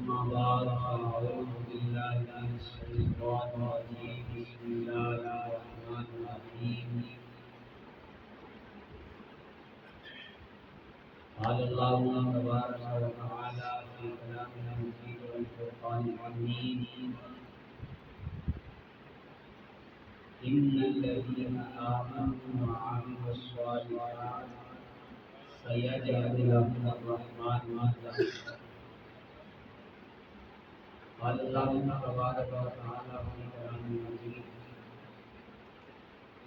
أما بعد فأعوذ بالله من الشيطان الرجيم بسم الله الرحمن الرحيم قال الله تبارك وتعالى في كلامه المجيد والفرقان الحميد إن الذين آمنوا وعملوا الصالحات سيجعل لهم الرحمن ودا قال الله تبارك وتعالى في كلامه المجيد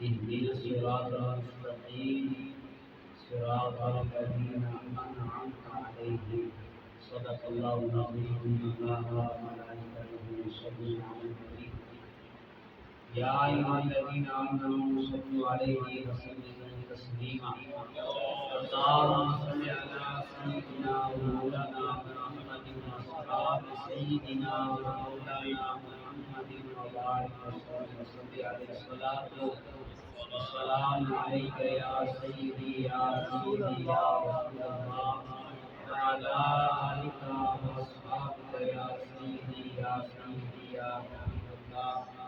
اهدنا الصراط المستقيم صراط الذين أنعمت عليهم صدق الله العظيم إن الله وملائكته يصلون على النبي يا أيها الذين آمنوا صلوا عليه وسلموا تسليما اللهم صل على سيدنا ومولانا محمد وأصحاب سيدنا ومولانا محمد وبارك وسلم عليه الصلاة والسلام عليك يا سيدي يا سيدي يا رسول الله وعلى آلك وأصحابك يا سيدي يا سيدي يا رسول الله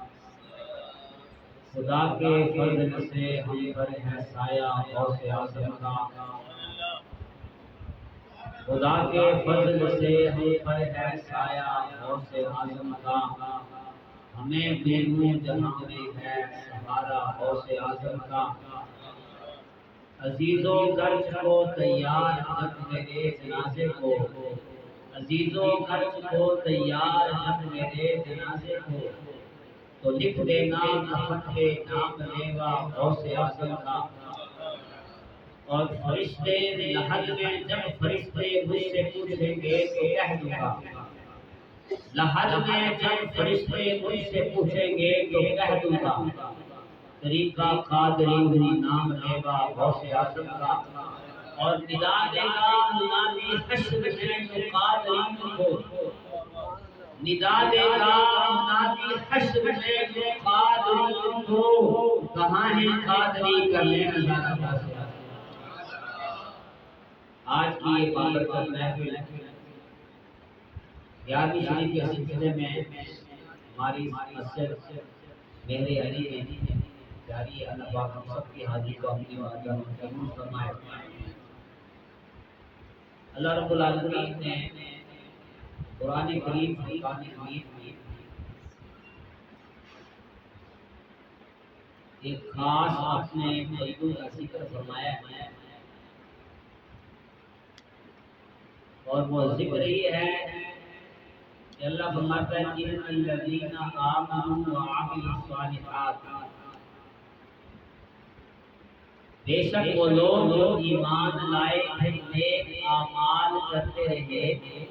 خدا کے فضل سے ہم پر ہے سایہ غوث اعظم کا خدا کے فضل سے ہم پر ہے سایہ غوث اعظم کا ہمیں بینوں جہاں میں ہے سہارا غوث اعظم کا عزیزوں گرچ کو تیار جب میرے جنازے کو عزیزوں گرچ کو تیار جب میرے جنازے کو تو لکھ دینا کفن کے نام لیوا غوث اعظم کا اور فرشتے لحد میں جب فرشتے مجھ سے پوچھیں گے تو کہہ دوں گا لحد میں جب فرشتے مجھ سے پوچھیں گے تو کہہ دوں گا طریقہ قادری نام لیوا غوث اعظم کا اور ندا دے گا منادی حشر میں جو قادری کو ندا دے گا منادی حشر میں جو قادری کو کہاں ہے قادری کر لے نظارہ غوث اعظم آج کی یہ بابرکت محفل 11ویں شریف کے سلسلے میں ہماری مسجد مہر علی میں جاری ہے اللہ پاک ہم سب کی حاضری کو اپنی بارگاہ میں قبول فرمائے اللہ رب العالمین نے قرآن کریم فرقان حمید میں ایک خاص اپنے بندوں کا ذکر فرمایا ہے اور وہ ذکر یہ ہے کہ اللہ فرماتا ہے کہ الذین آمنوا وعملوا الصالحات بے شک وہ لوگ جو ایمان لائے پھر نیک اعمال کرتے رہے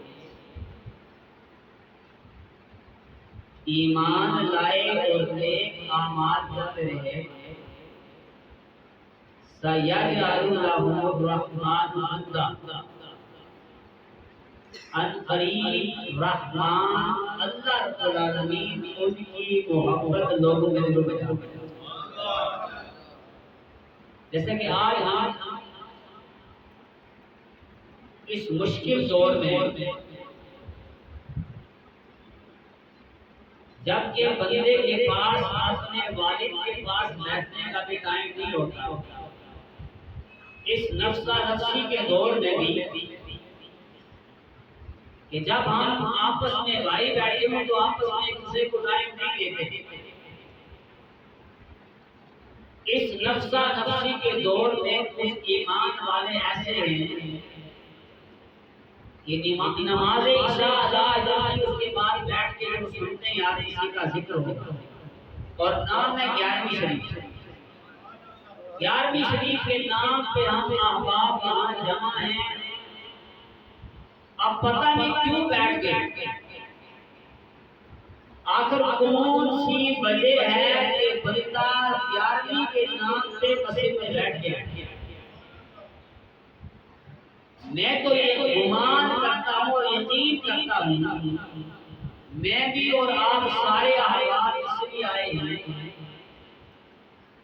ایمان لائے اور نیک اعمال کرتے رہے سَيَجْعَلُ لَهُمُ الرَّحْمَنُ وَدًّا ان قریب رحمان اللہ رب العالمین ان کی محبت لوگوں میں دلوں میں ڈالے جیسے کہ آج ہم اس مشکل دور میں جب کہ بندے کے پاس اپنے والد کے پاس بیٹھنے کا بھی ٹائم نہیں ہوتا اس نفسہ نفسی کے دور میں بھی کہ جب ہم آپس میں بھائی بیٹھے ہوں تو آپس میں ایک دوسرے کو ٹائم نہیں دیتے اس نفسہ نفسی کے دور میں کچھ ایمان والے ایسے ہیں کہ نماز عشاء ادا ہوتی اس کے بعد بیٹھ کے وہ سنتے ہیں یار اسی کا ذکر ہوگا اور نام ہے 11ویں شریف 11ویں شریف کے نام پہ ہم احباب یہاں جمع ہیں اب پتہ نہیں کیوں بیٹھ گئے آخر کون سی وجہ ہے کہ بندہ 11ویں کے نام پہ مسجد میں بیٹھ گیا میں تو یہ گمان کرتا ہوں اور یقین کرتا ہوں میں بھی اور آپ سارے احباب اس لیے آئے ہیں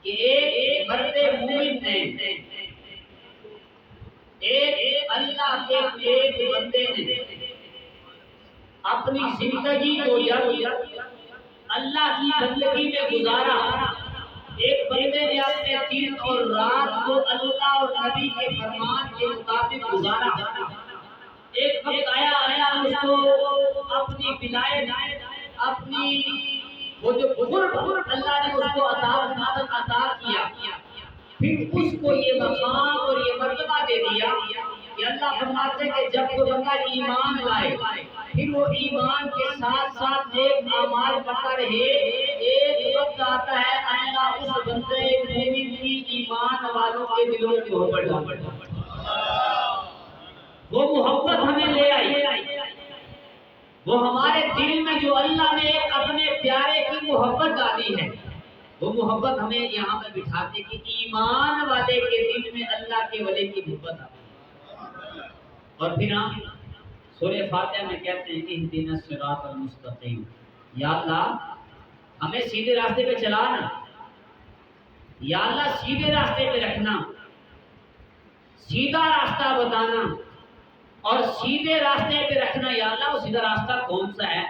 کہ ایک مرد مومن نے ایک اللہ کے نیک بندے نے اپنی زندگی کو جب اللہ کی بندگی میں گزارا، ایک بندے نے اپنے دن اور رات کو اللہ اور نبی کے فرمان کے مطابق گزارا، ایک وقت آیا اس کو اپنی ولایت، اپنی وہ جو قرب اللہ نے اس کو عطا کیا، پھر اس کو یہ مقام اور یہ مرتبہ دے دیا کہ اللہ فرماتے ہیں کہ جب کوئی بندہ ایمان لائے پھر وہ ایمان کے ساتھ ساتھ نیک اعمال کرتا رہے، ایک وقت آتا ہے اللہ اس بندے مومن کی ایمان والوں کے دلوں میں محبت ڈالتا ہے، وہ محبت ہمیں لے آئی، وہ ہمارے دل میں جو اللہ نے اپنے پیارے کی محبت ڈالی ہے، وہ محبت ہمیں یہاں پہ بٹھاتے کہ ایمان والے کے دل میں اللہ کے ولی کی محبت آتی ہے۔ اور پھر ہم سورہ فاتحہ میں کہتے ہیں کہ اہدنا الصراط المستقیم، یا اللہ ہمیں سیدھے راستے پہ چلانا، یا اللہ سیدھے راستے پہ رکھنا، سیدھا راستہ بتانا، اور سیدھے راستے پہ رکھنا۔ یا اللہ وہ سیدھا راستہ کون سا ہے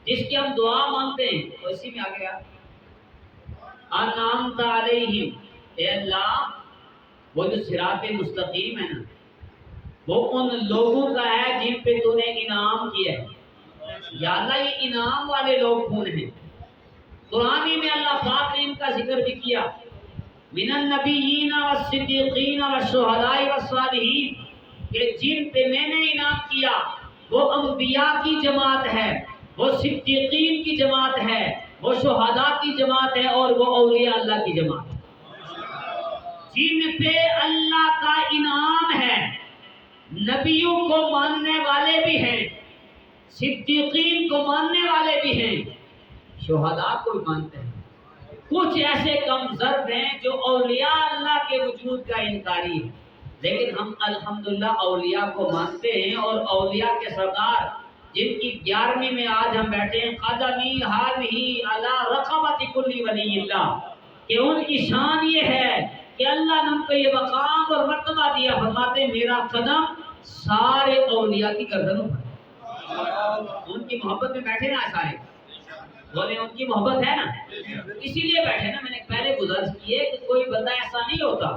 جس کی ہم دعا مانگتے ہیں؟ تو اسی میں آ گیا انعمت علیہم، اے اللہ وہ جو صراط مستقیم ہے نا، وہ ان لوگوں کا ہے جن پہ تو نے انعام کیا ہے۔ یا اللہ یہ انعام والے لوگ کون ہیں؟ قرآن میں اللہ پاک نے ان کا ذکر بھی کیا، من النبیین والصدیقین والشہداء والصالحین، کہ جن پہ میں نے انعام کیا وہ انبیاء کی جماعت ہے، وہ صدیقین کی جماعت ہے، وہ شہداء کی جماعت ہے، اور وہ اولیاء اللہ کی جماعت ہے۔ جن پہ اللہ کا انعام ہے، نبیوں کو ماننے والے بھی ہیں، صدیقین کو ماننے والے بھی ہیں، شہداء کو بھی مانتے ہیں۔ کچھ ایسے کم ضرب ہیں جو اولیاء اللہ کے وجود کا انکاری ہے، لیکن ہم الحمدللہ اولیاء کو مانتے ہیں، اور اولیاء کے سردار جن کی 11ویں میں آج ہم بیٹھے ہیں، قدمی حاضی علی رقبۃ کل ولی اللہ، کہ ان کی شان یہ ہے کہ اللہ نے ان کو یہ مقام اور مرتبہ دیا، فرماتے ہیں میرا قدم سارے اولیاء کی گردنوں پر۔ ان کی محبت میں بیٹھے نا سارے، بولے ان کی محبت ہے نا، اسی لیے بیٹھے نا۔ میں نے پہلے گزارش کی ہے کہ کوئی بندہ ایسا نہیں ہوتا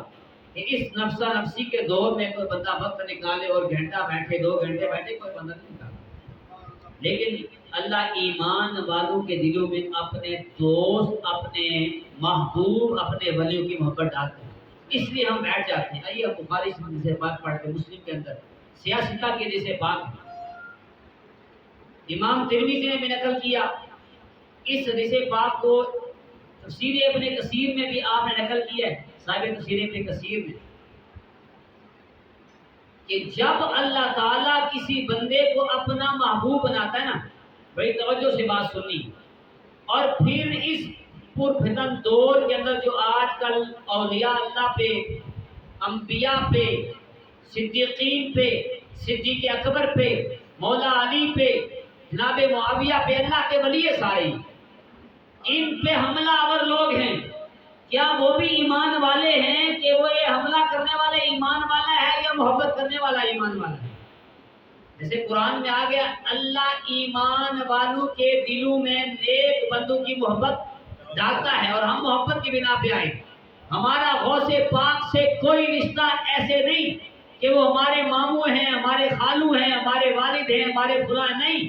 کہ اس نفسا نفسی کے دور میں کوئی بندہ وقت نکالے اور گھنٹہ بیٹھے، 2 گھنٹے بیٹھے، کوئی بندہ نہیں نکالتا، لیکن اللہ ایمان والوں کے دلوں میں اپنے دوست، اپنے محبوب، اپنے ولیوں کی محبت ڈالتے ہیں، اس لیے ہم بیٹھ جاتے ہیں۔ آئیے اب بخاری سے بات پڑھ کے مسلم کے اندر سیاستہ کے جیسے بات امام ترمذی نے بھی نقل کیا، اس حدیث پاک کو تفسیر ابن کثیر میں بھی آپ نے نقل کیا ہے، صاحب تفسیر ابن کثیر میں، کہ جب اللہ تعالیٰ کسی بندے کو اپنا محبوب بناتا ہے نا، بڑی توجہ سے بات سنی، اور پھر اس پرفتن دور کے اندر جو آج کل اولیاء اللہ پہ، انبیاء پہ، صدیقین پہ، صدیق اکبر پہ، مولا علی پہ، جناب معاویہ پہ، اللہ کے ولی سارے ان پہ حملہ آور لوگ ہیں، کیا وہ بھی ایمان والے ہیں کہ وہ یہ حملہ کرنے والے ایمان والا ہے یا محبت کرنے والا ایمان والا ہے؟ جیسے قرآن میں آ گیا اللہ ایمان والوں کے دلوں میں نیک بندوں کی محبت ڈالتا ہے، اور ہم محبت کی بنا پہ آئے۔ ہمارا غوث پاک سے کوئی رشتہ ایسے نہیں کہ وہ ہمارے ماموں ہیں، ہمارے خالو ہیں، ہمارے والد ہیں، ہمارے فلاں، نہیں،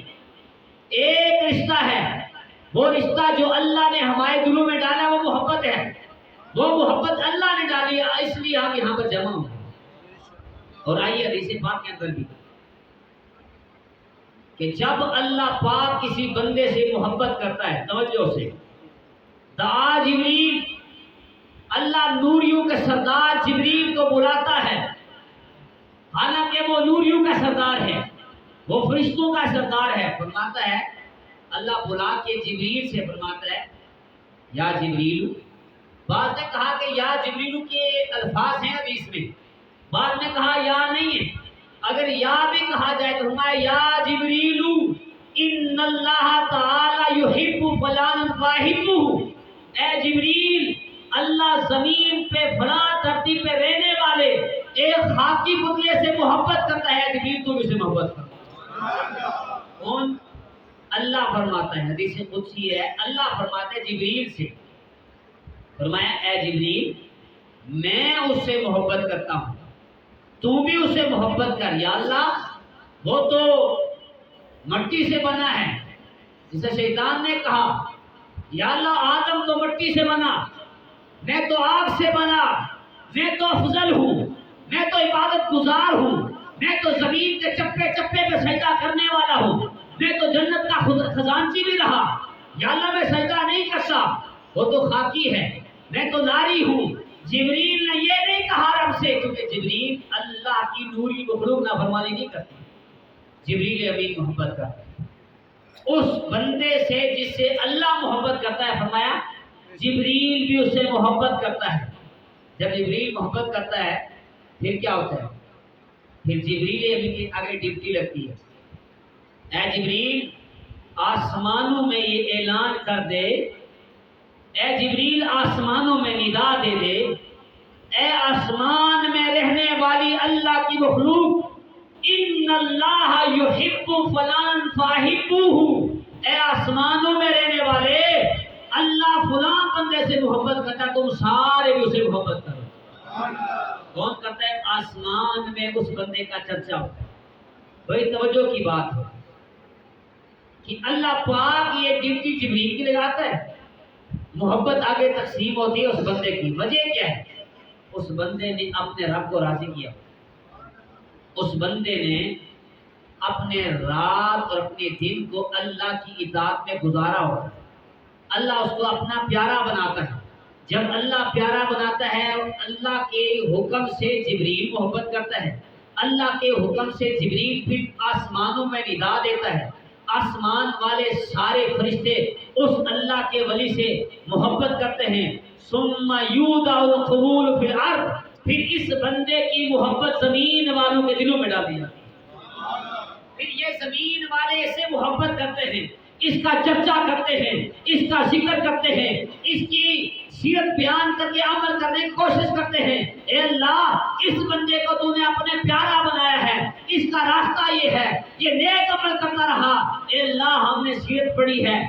ایک رشتہ ہے، وہ رشتہ جو اللہ نے ہمارے دلوں میں ڈالا وہ محبت ہے، وہ محبت اللہ نے ڈالی ہے، اس لیے ہم یہاں پر جمع ہوئے۔ اور آئیے حدیث پاک کے اندر بھی کہ جب اللہ پاک کسی بندے سے محبت کرتا ہے، توجہ سے، دعا جبریل، اللہ نوریوں کے سردار جبریل کو بلاتا ہے، حالانکہ وہ نوریوں کا سردار ہے، وہ فرشتوں کا سردار ہے، فرماتا ہے اللہ بلا کے جبریل سے فرماتا ہے یا جبریل، بعض نے کہا کہ یا جبریل کے الفاظ ہیں حدیث میں، بعض نے کہا یا نہیں ہے، اگر یا بھی کہا جائے تو ہمارا یا جبریل ان اللہ تعالی یحب فلان فاحبہ، اے جبریل اللہ زمین پہ فلاں دھرتی پہ رہنے والے ایک خاکی پتلے سے محبت کرتا ہے، جبریل تو اسے محبت کرتا ہے۔ کون؟ اللہ فرماتا ہے، حدیث قدسی ہے، اللہ فرماتا ہے جبریل سے، فرمایا اے جبریل میں اس سے محبت کرتا ہوں، تو بھی اس سے محبت کر۔ یا اللہ وہ تو مٹی سے بنا ہے، جسے شیطان نے کہا یا اللہ آدم تو مٹی سے بنا، میں تو آگ سے بنا، میں تو افضل ہوں، میں تو عبادت گزار ہوں، میں تو زمین کے چپے چپے پہ سجدہ کرنے والا ہوں، میں تو جنت کا خزانچی بھی رہا، یا اللہ میں سجدہ نہیں کرتا، وہ تو خاکی ہے، میں تو ناری ہوں۔ جبریل نے یہ نہیں کہا رب سے، کیونکہ جبریل اللہ کی نوری مخلوق نافرمانی نہیں کرتی، جبریل امین محبت کرتا ہے اس بندے سے جس سے اللہ محبت کرتا ہے۔ فرمایا جبریل بھی اس سے محبت کرتا ہے۔ جب جبریل محبت کرتا ہے پھر کیا ہوتا ہے؟ پھر جبریل امین کی آگے ڈپٹی لگتی ہے، اے جبریل آسمانوں میں یہ اعلان کر دے، اے جبریل آسمانوں میں ندا دے دے، اے آسمان میں رہنے والی اللہ کی مخلوق، ان اللہ یحب فلان فاحبوہ، اے آسمانوں میں رہنے والے اللہ فلان بندے سے محبت کرتا ہے، تم سارے بھی اسے محبت کرو۔ کون کرتا ہے؟ آسمان میں اس بندے کا چرچا ہوتا ہے۔ بڑی توجہ کی بات ہے کہ اللہ پاک یہ ڈیوٹی جبریل کی لگاتا ہے، محبت آگے تقسیم ہوتی ہے اس بندے کی۔ وجہ کیا ہے؟ اس بندے نے اپنے رب کو راضی کیا، اس بندے نے اپنے رات اور اپنے دن کو اللہ کی اطاعت میں گزارا ہوتا ہے۔ اللہ اس کو اپنا پیارا بناتا ہے۔ جب اللہ پیارا بناتا ہے اور اللہ کے حکم سے جبریل محبت کرتا ہے، اللہ کے حکم سے جبریل پھر آسمانوں میں ندا دیتا ہے، آسمان والے سارے فرشتے اس اللہ کے ولی سے محبت کرتے ہیں۔ ثم یودع القبول فی الارض، پھر اس بندے کی محبت زمین والوں کے دلوں میں ڈال دی جاتی ہے۔ پھر یہ زمین والے اس سے محبت کرتے ہیں، اس کا چرچا کرتے ہیں، اس کا ذکر کرتے ہیں، اس کی سیرت بیان کر کے عمل کرنے کی کوشش کرتے ہیں۔ اے اللہ اس بندے کو تو نے اپنے پیارا بنایا ہے، اس کا راستہ یہ ہے، یہ نیک عمل کرتا رہا۔ اے اللہ ہم نے سیرت پڑھی ہے،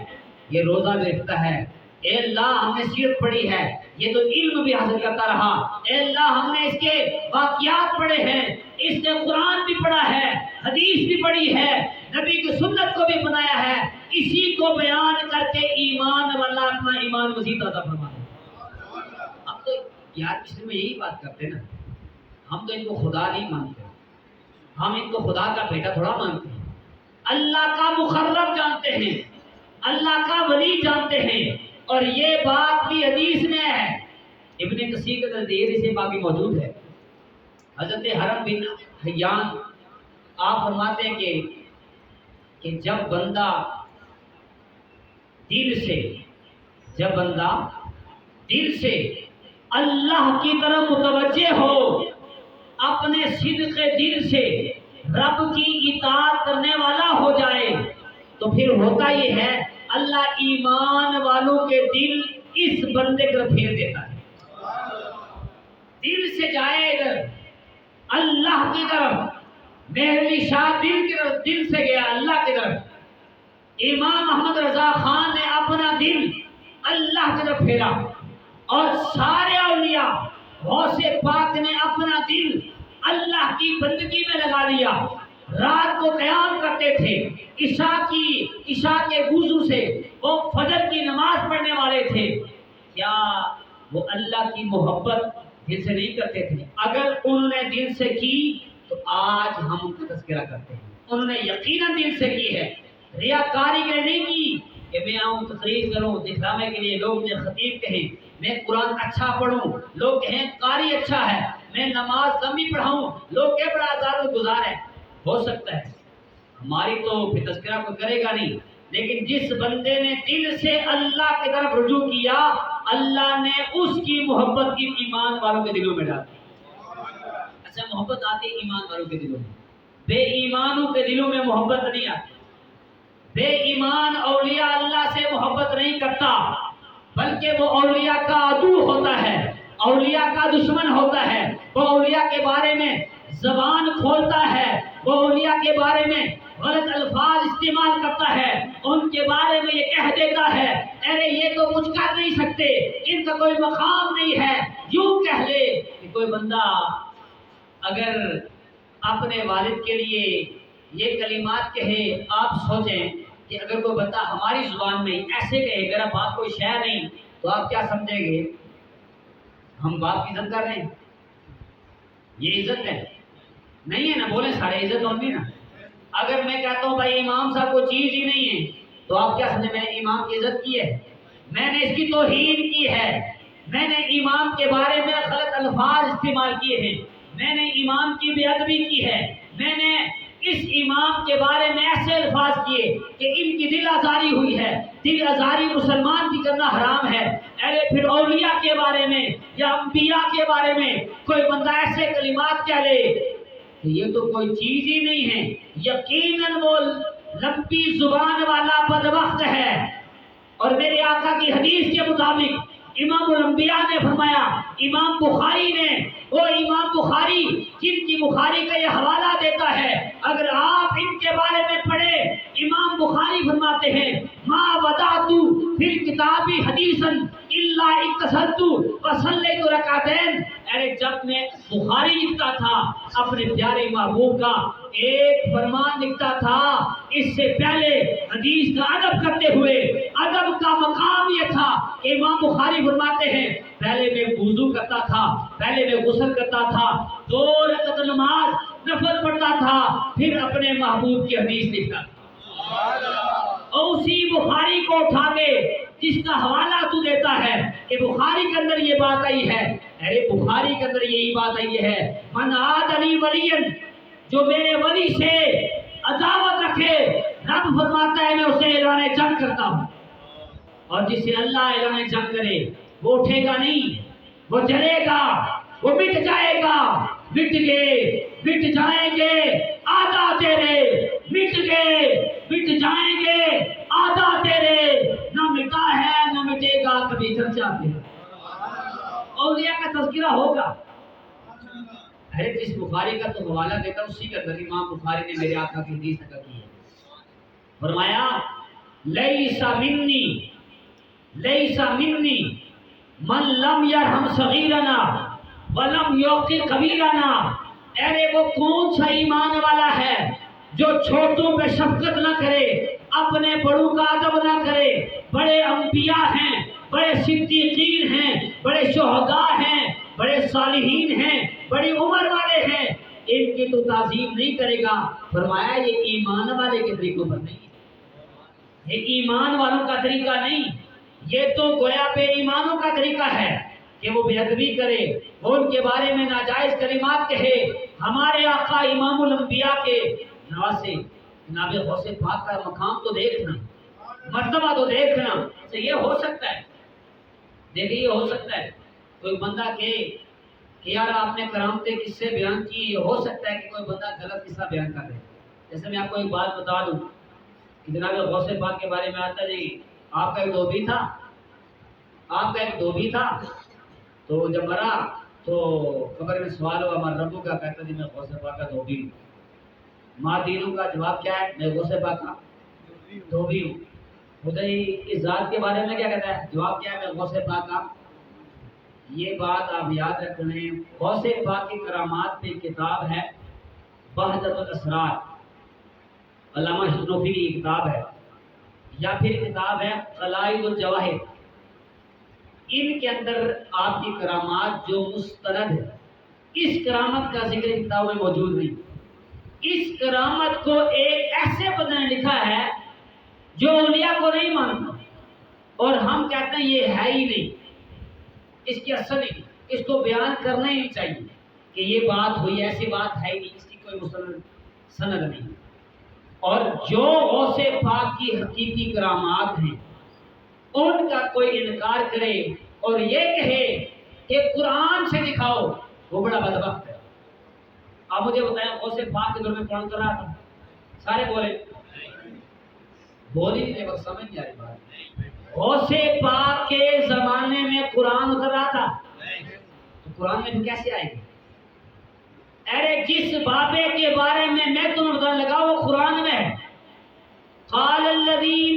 یہ روزہ بھی رکھتا ہے۔ اے اللہ ہم نے سیرت پڑھی ہے، یہ تو علم بھی حاصل کرتا رہا۔ اے اللہ ہم نے اس کے واقعات پڑھے ہیں، اس نے قرآن بھی پڑھا ہے، حدیث بھی پڑھی ہے، نبی کی سنت کو بھی بنایا ہے، اسی کو بیان کر کے ایمان والا اپنا ایمان مزید عطا فرمائے۔ ہم تو یار کسی میں یہی بات کرتے ہیں نا، ہم تو ان کو خدا نہیں مانتے، ہم ان کو خدا کا بیٹا تھوڑا مانتے ہیں، اللہ کا مقرب جانتے ہیں، اللہ کا ولی جانتے ہیں۔ اور یہ بات بھی حدیث میں ہے، ابن کثیر کے نزدیک سے باقی موجود ہے۔ حضرت حرم بن حیان آپ فرماتے ہیں کہ جب بندہ دل سے اللہ کی طرف متوجہ ہو، اپنے صدق دل سے رب کی اطاعت کرنے والا ہو جائے، تو پھر ہوتا یہ ہے اللہ ایمان والوں کے دل اس بندے کی طرف پھیر دیتا ہے۔ دل سے جائے ادھر اللہ کی طرف، مہروی شاہ دل کی طرف، دل سے گیا اللہ کی طرف۔ امام محمد رضا خان نے اپنا دل اللہ کی طرف پھیرا، اور سارے اولیاء غوث پاک نے اپنا دل اللہ کی بندگی میں لگا لیا۔ رات کو قیام کرتے تھے، عشاء کے وضو سے وہ فجر کی نماز پڑھنے والے تھے۔ کیا وہ اللہ کی محبت دل سے نہیں کرتے تھے؟ اگر انہوں نے دل سے کی تو آج ہم ان کا تذکرہ کرتے ہیں۔ انہوں نے یقیناً دل سے کی ہے، ریاکاری کے نہیں کی کہ میں آؤں تقریر کروں دکھاوے کے لیے، لوگ مجھے خطیب کہیں، میں قرآن اچھا پڑھوں، لوگ کہیں قاری اچھا ہے، میں نماز لمبی پڑھاؤں، لوگ کہہ بڑا عبادت گزار ہے۔ ہو سکتا ہے ہماری تو پھر تذکرہ کوئی کرے گا نہیں، لیکن جس بندے نے دل سے اللہ کی طرف رجوع کیا، اللہ نے اس کی محبت کی ایمان والوں کے دلوں میں ڈال دی۔ اچھا محبت آتی ایمان والوں کے دلوں میں، بے ایمانوں کے دلوں میں محبت نہیں آتی۔ بے ایمان اولیاء اللہ سے محبت نہیں کرتا، بلکہ وہ اولیاء کا عدو ہوتا ہے، اولیاء کا دشمن ہوتا ہے، وہ اولیاء کے بارے میں زبان کھولتا ہے، وہ اولیاء کے بارے میں غلط الفاظ استعمال کرتا ہے، ان کے بارے میں یہ کہہ دیتا ہے ارے یہ تو کچھ کر نہیں سکتے، ان کا کوئی مقام نہیں ہے، یوں کہہ لے کہ کوئی بندہ اگر اپنے والد کے لیے یہ کلمات کہے، آپ سوچیں کہ اگر کوئی بندہ ہماری زبان میں ایسے کہے، میرا باپ کوئی شے نہیں، تو آپ کیا سمجھیں گے؟ ہم باپ کی عزت کر رہے ہیں؟ یہ عزت ہے؟ نہیں ہے نا، بولیں سارے عزت ہوگی نا۔ اگر میں کہتا ہوں بھائی امام صاحب کو چیز ہی نہیں ہے، تو آپ کیا سمجھیں میں نے امام کی عزت کی ہے؟ میں نے اس کی توہین کی ہے، میں نے امام کے بارے میں غلط الفاظ استعمال کیے ہیں، میں نے امام کی بے ادبی کی ہے، میں نے اس امام کے بارے میں ایسے الفاظ کیے کہ ان کی دل آزاری ہوئی ہے۔ دل آزاری مسلمان کی کرنا حرام ہے۔ ارے پھر اولیاء کے بارے میں یا انبیاء کے بارے میں کوئی بندہ ایسے کلمات کہہ لے کہ یہ تو کوئی چیز ہی نہیں ہے، یقیناً وہ لمبی زبان والا بدبخت ہے۔ اور میرے آقا کی حدیث کے مطابق امام الانبیاء نے فرمایا، امام بخاری نے، وہ امام بخاری جن کی بخاری کا یہ حوالہ دیتا ہے، اگر آپ ان کے بارے میں پڑھے، امام بخاری فرماتے ہیں ما وضعت فی الکتاب حدیثا الا اتصلت وصلیت رکعتین۔ ارے جب میں بخاری لکھتا تھا اپنے پیارے محبوب کا ایک فرمان لکھتا تھا، اس سے پہلے حدیث کا ادب کرتے ہوئے ادب کا مقام یہ تھا کہ امام بخاری فرماتے ہیں پہلے میں وضو کرتا تھا، پہلے میں غسل کرتا تھا، 2 رکعت نماز نفل پڑھتا تھا، پھر اپنے محبوب کی حدیث لکھتا تھا۔ اور اسی بخاری کو اٹھا کے جس کا حوالہ تو دیتا ہے کہ بخاری کے اندر یہ بات آئی ہے، ارے بخاری کے اندر یہی بات آئی ہے من عاد لی ولی، جو میرے ولی سے عداوت رکھے، رب فرماتا ہے میں اسے اعلان جنگ کرتا ہوں۔ اور جس سے اللہ اعلان جنگ کرے وہ اٹھے گا نہیں، وہ جلے گا، وہ مٹ جائے گا۔ مٹ گئے، مٹ جائیں گے آدھا تیرے، مٹ گئے، مٹ جائیں گے آدھا تیرے، نہ مٹا ہے نہ مٹے گا کبھی چرچا تیرا۔ اولیاء کا تذکرہ ہوگا۔ ارے جس بخاری کا تو حوالہ دیتا اسی کا اندر امام بخاری نے میرے آقا کی حدیث نقل کی ہے، فرمایا لیس منی، لیس منی من لم یرحم صغیرنا ولم یوقر کبیرنا۔ ارے وہ کون سا ایمان والا ہے جو چھوٹوں پہ شفقت نہ کرے، اپنے بڑوں کا ادب نہ کرے۔ بڑے انبیاء ہیں، بڑے صدیقین ہیں، بڑے شہداء ہیں، بڑے صالحین ہیں، بڑی عمر والے ہیں، ان کی تو تعظیم نہیں کرے گا۔ فرمایا یہ ایمان والے کے طریقوں پر نہیں، یہ ایمان والوں کا طریقہ نہیں، یہ تو گویا بے ایمانوں کا طریقہ ہے کہ وہ بے ادبی کرے، وہ ان کے بارے میں ناجائز کلمات کہے۔ ہمارے آقا امام الانبیاء کے نواسے جناب غوث پاک کا مقام تو دیکھنا، مرتبہ تو دیکھنا، تو یہ ہو سکتا ہے، دیکھیے یہ ہو سکتا ہے کوئی بندہ کہ یار آپ نے کرامتیں قصے بیان کی، یہ ہو سکتا ہے کہ کوئی بندہ غلط قصہ بیان کر دے۔ جیسے میں آپ کو ایک بات بتا دوں کہ جناب غوث پاک کے بارے میں آتا جی آپ کا ایک دھوبی تھا، آپ کا ایک دھوبی تھا، تو جب مرا تو قبر میں سوال ہوا مر ربو کا، کہتا جی میں غوث پاک کا دھوبی ہوں۔ ماں دینوں کا جواب کیا ہے؟ میں غوث پاک کا دھوبی ہوں۔ خدا اس ذات کے بارے میں کیا کہتا ہے؟ جواب کیا ہے؟ میں غوث پاک کا۔ یہ بات آپ یاد رکھ لیں، غوث پاک کی کرامات پہ کتاب ہے بہجت الاسرار، علامہ شنوفی کی کتاب ہے، یا پھر کتاب ہے قلائد الجواہر۔ ان کے اندر آپ کی کرامات جو مستند ہے، اس کرامت کا ذکر کتاب میں موجود نہیں۔ اس کرامت کو ایک ایسے بندے نے لکھا ہے جو اولیاء کو نہیں مانتا، اور ہم کہتے ہیں یہ ہے ہی نہیں، اس کی اصل ہی نہیں، اس کو بیان کرنا ہی نہیں چاہیے کہ یہ بات ہوئی، ایسی بات ہے ہی نہیں، اس کی کوئی مسلم سند نہیں۔ اور جو غوث پاک کی حقیقی کرامات ہیں ان کا کوئی انکار کرے اور یہ کہے کہ قرآن سے دکھاؤ، وہ بڑا بدبخت ہے۔ آپ مجھے بتائیں غوث پاک کے دور میں قرآن کر رہا تھا؟ سارے بولے، بول ہی نہیں، بس سمجھ نہیں آ رہی بات۔ غوث پاک کے زمانے میں قرآن اتر رہا تھا تو قرآن میں کیسے آئے گی؟ ارے جس بابے کے بارے میں تمہیں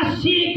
80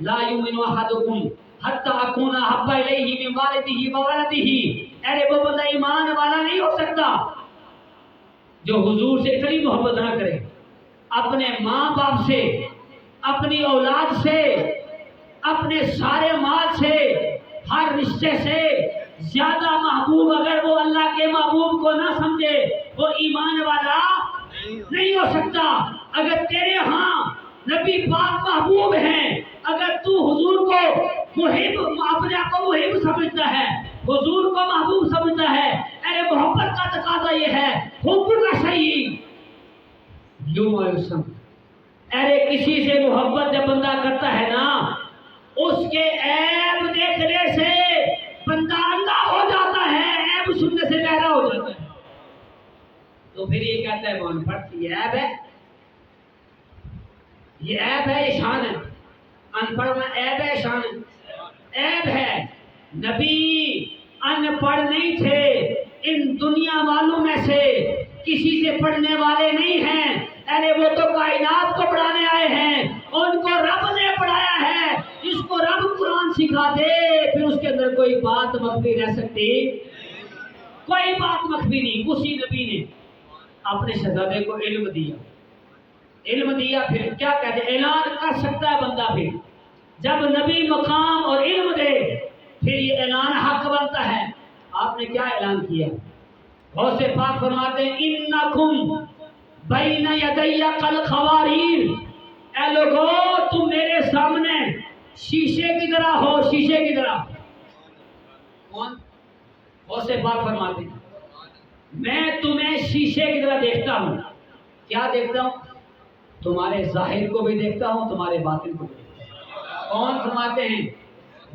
لا یؤمن احدکم حتی اکون احب الیہ من والدہ وولدہ، ارے وہ بندہ ایمان والا نہیں ہو سکتا جو حضور سے اتنی محبت نہ کرے، اپنے ماں باپ سے، اپنی اولاد سے، اپنے سارے مال سے، ہر رشتے سے زیادہ محبوب اگر وہ اللہ کے محبوب کو نہ سمجھے وہ ایمان والا نہیں ہو سکتا۔ اگر تیرے ہاں نبی پاک محبوب ہیں، اگر تو حضور کو محب، اپنے آپ کو محب سمجھتا ہے، حضور کو محبوب سمجھتا ہے، ارے محبت کا تقاضا یہ ہے حب کا صحیح یوں ایسا، ارے کسی سے محبت جب بندہ کرتا ہے نا، اس کے عیب دیکھنے سے بندہ اندھا ہو جاتا ہے، عیب سننے سے بہرا ہو جاتا ہے۔ تو پھر یہ کہتا ہے وہ ان پڑھ، یہ عیب ہے، یہ عیب ہے، یہ شان ہے، ان پڑھ میں عیب ہے، شان ہے، عیب ہے۔ نبی ان پڑھ نہیں تھے، ان دنیا والوں میں سے کسی سے پڑھنے والے نہیں ہیں، ارے وہ تو کائنات کو پڑھانے آئے ہیں، ان کو رب نے پڑھایا ہے، جس کو رب قرآن سکھا دے پھر اس کے اندر کوئی بات مخفی رہ سکتی، کوئی بات مخفی نہیں۔ اسی نبی نے اپنے شہزادے کو علم دیا، علم دیا، پھر کیا کہتے ہیں، اعلان کر سکتا ہے بندہ، پھر جب نبی مقام اور علم دے پھر یہ اعلان حق بنتا ہے۔ آپ نے کیا اعلان کیا؟ غوث پاک فرماتے ہیں انکم بین یدی کالخواریر، اے لوگو تم میرے سامنے شیشے کی طرح ہو، شیشے کی طرح۔ کون؟ غوث پاک فرماتے ہیں میں تمہیں شیشے کی طرح دیکھتا ہوں۔ کیا دیکھتا ہوں؟ تمہارے ظاہر کو بھی دیکھتا ہوں، تمہارے باطن کو بھی دیکھتا ہوں۔ کون فرماتے ہیں؟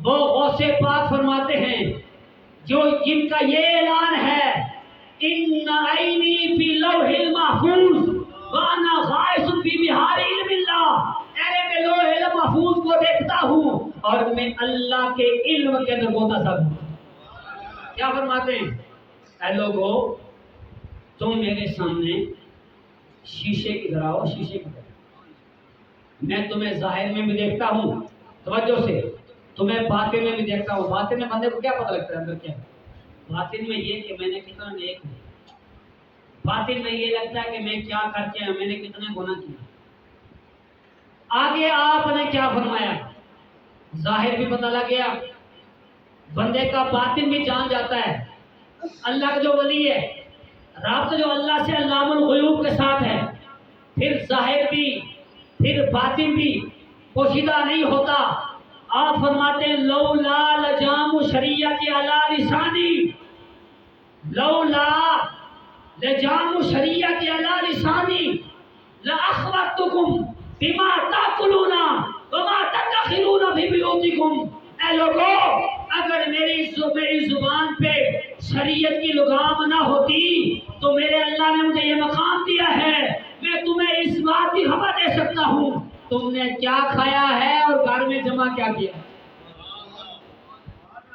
وہ غوث پاک فرماتے ہیں جو جن کا یہ اعلان ہے ان عینی فی لوح المحفوظ وانا غائص فی بحار علم اللہ، ارے میں لوح محفوظ کو دیکھتا ہوں اور میں اللہ کے علم کے اندر ہوتا سب ہوں۔ کیا فرماتے ہیں؟ اے لوگو تم میرے سامنے شیشے کی طرح ہو، شیشے کی طرح، میں تمہیں ظاہر میں بھی دیکھتا ہوں، توجہ سے، تمہیں باطن میں بھی دیکھتا ہوں۔ باطن میں بندے کو کیا پتہ لگتا ہے اندر کیا ہے؟ باطن میں یہ کہ میں نے کتنا نیک ہوں، باطن میں یہ لگتا ہے کہ میں کیا کر کے میں نے کتنے گناہ کیے۔ آگے آپ نے کیا فرمایا؟ ظاہر بھی پتہ لگ گیا، بندے کا باطن بھی جان جاتا ہے۔ اللہ کا جو ولی ہے، رابطہ جو اللہ سے علام الغیوب کے ساتھ ہے، پھر ظاہر بھی پھر باطن بھی پوشیدہ نہیں ہوتا۔ آپ فرماتے ہیں لولا لجام شریعت علی لسانی، لولا لجام شریعت علی لسانی لاخبرتکم بما تاکلون وما تدخرون فی بیوتکم، اے لوگو اگر میری زبان پہ شریعت کی لگام نہ ہوتی تو میرے اللہ نے مجھے یہ مقام دیا ہے، میں تمہیں اس بات کی خبر دے سکتا ہوں تم نے کیا کھایا ہے اور گھر میں جمع کیا کیا۔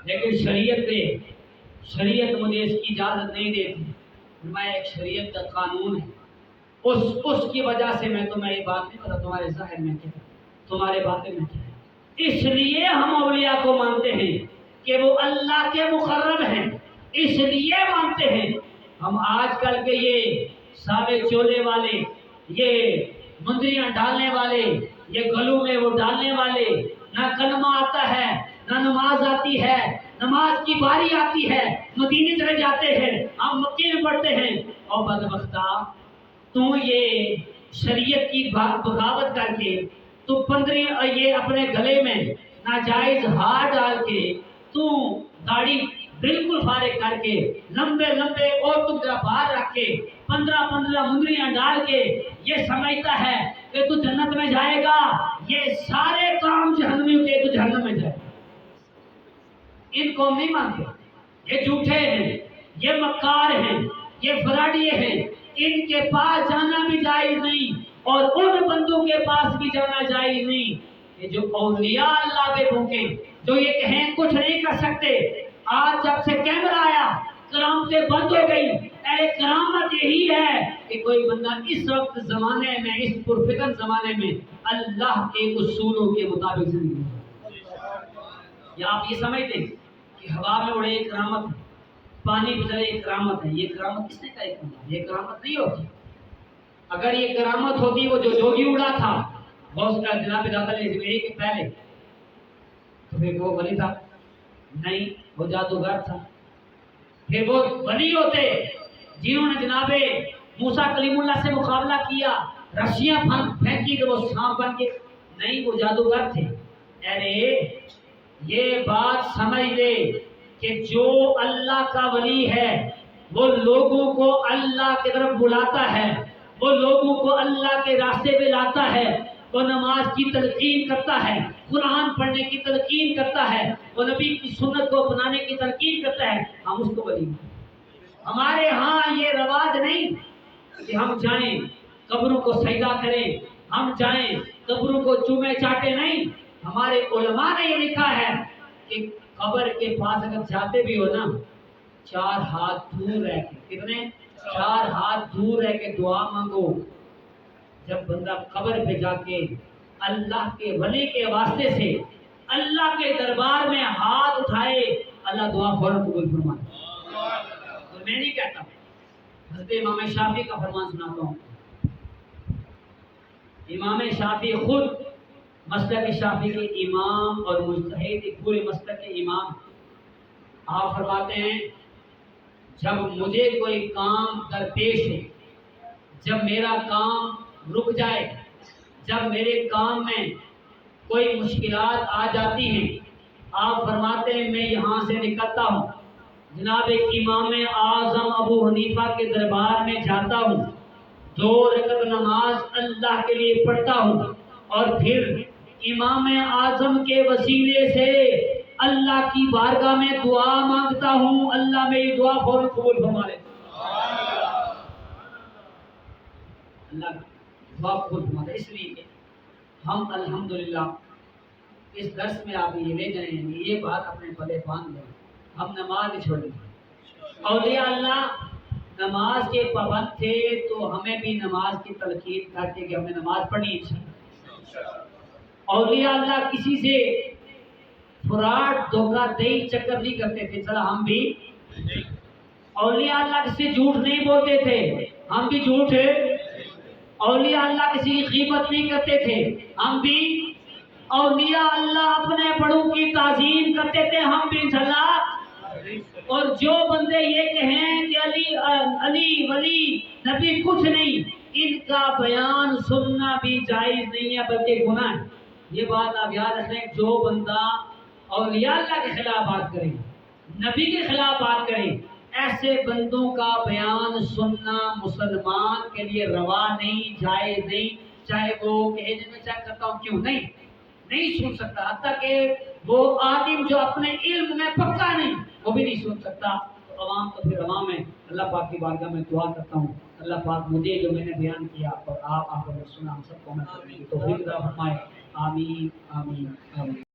لیکن شریعت مجھے اس کی اجازت نہیں دیتی، میں ایک شریعت کا قانون ہے، اس کی وجہ سے میں تمہیں یہ بات نہیں پتا تمہارے ظاہر میں کیا تمہارے باطن میں کیا ہے۔ اس لیے ہم اولیاء کو مانتے ہیں کہ وہ اللہ کے مقرب ہیں، اس لیے مانتے ہیں۔ ہم آج کل کے یہ ساوے چولے والے، یہ مندریاں ڈالنے والے، یہ گلوں میں وہ ڈالنے والے، نہ کلمہ آتا ہے نہ نماز آتی ہے، نماز کی باری آتی ہے مدینے چلے جاتے ہیں، ہم مکے میں پڑھتے ہیں، اور بدبختہ تو یہ شریعت کی بغاوت کر کے تو 15 یہ اپنے گلے میں ناجائز ہار ڈال کے تو داڑھی بالکل فارغ کر کے لمبے لمبے اور تو باہر رکھ کے 15 مندریاں ڈال کے یہ سمجھتا ہے کہ تو جنت میں جائے گا، یہ سارے کام جہنمیوں کے تو جہنم میں جائے گا۔ ان کو نہیں مانتے، یہ جھوٹے ہیں، یہ مکار ہیں، یہ فراڈیے ہیں، ان کے پاس جانا بھی جائز نہیں اور ان بندوں کے پاس بھی جانا جائز نہیں کہ جو اولیاء اللہ پہ بھوکے، جو یہ کہیں کچھ نہیں کر سکتے۔ آج جب سے کیمرہ آیا کرامتیں بند ہو گئی، ارے کرامت یہی ہے کہ کوئی بندہ اس وقت زمانے میں، اس پرفتن زمانے میں اللہ کے اصولوں کے مطابق زندگی یا آپ یہ سمجھتے ہیں کہ ہوا میں اڑے ایک کرامت ہے، پانی میں چلے ایک کرامت ہے؟ یہ کرامت کس نے کہا؟ یہ کرامت نہیں ہوتی۔ اگر یہ کرامت ہوتی، وہ جو جوگی اڑا تھا غوث کا جناب داتا علیہ کے پہلے، تو پھر وہ ولی تھا نہیں، وہ جادوگر تھا۔ پھر وہ ولی ہوتے جنہوں نے جناب موسیٰ کلیم اللہ سے مقابلہ کیا، رسیاں پھینکی تو وہ سانپ بن کے، نہیں، وہ جادوگر تھے۔ ارے یہ بات سمجھ لے کہ جو اللہ کا ولی ہے وہ لوگوں کو اللہ کی طرف بلاتا ہے، وہ لوگوں کو اللہ کے راستے پہ لاتا ہے، وہ نماز کی تلقین کرتا ہے، قرآن پڑھنے کی تلقین کرتا ہے، وہ نبی کی سنت کو اپنانے کی تلقین کرتا ہے، ہم اس کو ولی ہیں۔ ہمارے ہاں یہ رواج نہیں کہ ہم جائیں قبروں کو سجدہ کریں، ہم جائیں قبروں کو چومے چاٹے، نہیں۔ ہمارے علماء نے یہ لکھا ہے کہ قبر کے پاس اگر جاتے بھی ہو نا، 4 ہاتھ دور رہ کے، کتنے؟ 4 ہاتھ دور رہ کے دعا مانگو۔ جب بندہ قبر پہ جا کے اللہ کے ولی کے واسطے سے اللہ کے دربار میں ہاتھ اٹھائے، اللہ دعا فوراً قبول فرمائے۔ اور میں نہیں کہتا، حضرت امام شافعی کا فرمان سناتا ہوں۔ امام شافعی خود مسلک شافعی کے امام اور مجتہد پورے مسلک کے امام، آپ فرماتے ہیں جب مجھے کوئی کام درپیش ہو، جب میرا کام رک جائے، جب میرے کام میں کوئی مشکلات آ جاتی ہیں، آپ فرماتے ہیں میں یہاں سے نکلتا ہوں، جناب امام اعظم ابو حنیفہ کے دربار میں جاتا ہوں، 2 رکعت نماز اللہ کے لیے پڑھتا ہوں، اور پھر امام اعظم کے وسیلے سے اللہ کی بارگاہ میں دعا مانگتا ہوں، اللہ میری دعا فوراً قبول فرما لے۔ اللہ دعا قبول فرما لے۔ اس لیے ہم الحمدللہ اس درس میں آپ یہ لے جائیں، یہ بات اپنے پلے باندھ لیں، ہم نماز نہیں چھوڑیں۔ اولیاء اللہ نماز کے پابند تھے تو ہمیں بھی نماز کی تلقین کرتے کہ ہمیں نماز پڑھنی ہے۔ اولیاء اللہ کسی سے فراڈ دھوکہ دہی چکر نہیں کرتے تھے، چلا ہم بھی۔ اولیاء اللہ کسی سے جھوٹ نہیں بولتے تھے، ہم بھی جھوٹ ہے۔ اولیاء اللہ کسی کی غیبت نہیں کرتے تھے، ہم بھی۔ اولیاء اللہ اپنے بڑوں کی تعظیم کرتے تھے، ہم بھی انشاءاللہ۔ اور جو بندے یہ کہیں کہ علی ولی نبی کچھ نہیں، ان کا بیان سننا بھی جائز نہیں ہے بلکہ گناہ ہے۔ یہ بات آپ یاد رکھیں، جو بندہ اولیاء اللہ کے خلاف بات کرے، نبی کے خلاف بات کرے، ایسے بندوں کا بیان سننا مسلمان کے لیے روا نہیں، جائز نہیں، چاہے وہ کہے جی میں چیک کرتا ہوں کیوں، نہیں سن سکتا، حتیٰ کہ وہ عالم جو اپنے علم میں پکا نہیں وہ بھی نہیں سن سکتا۔ تو عوام تو پھر عوام ہے۔ اللہ پاک کی بارگاہ میں دعا کرتا ہوں اللہ پاک مجھے جو میں نے بیان کیا اور آپ نے سنا، ہم سب کو میں توفیق عطا فرمائے۔ آمین آمین آمین۔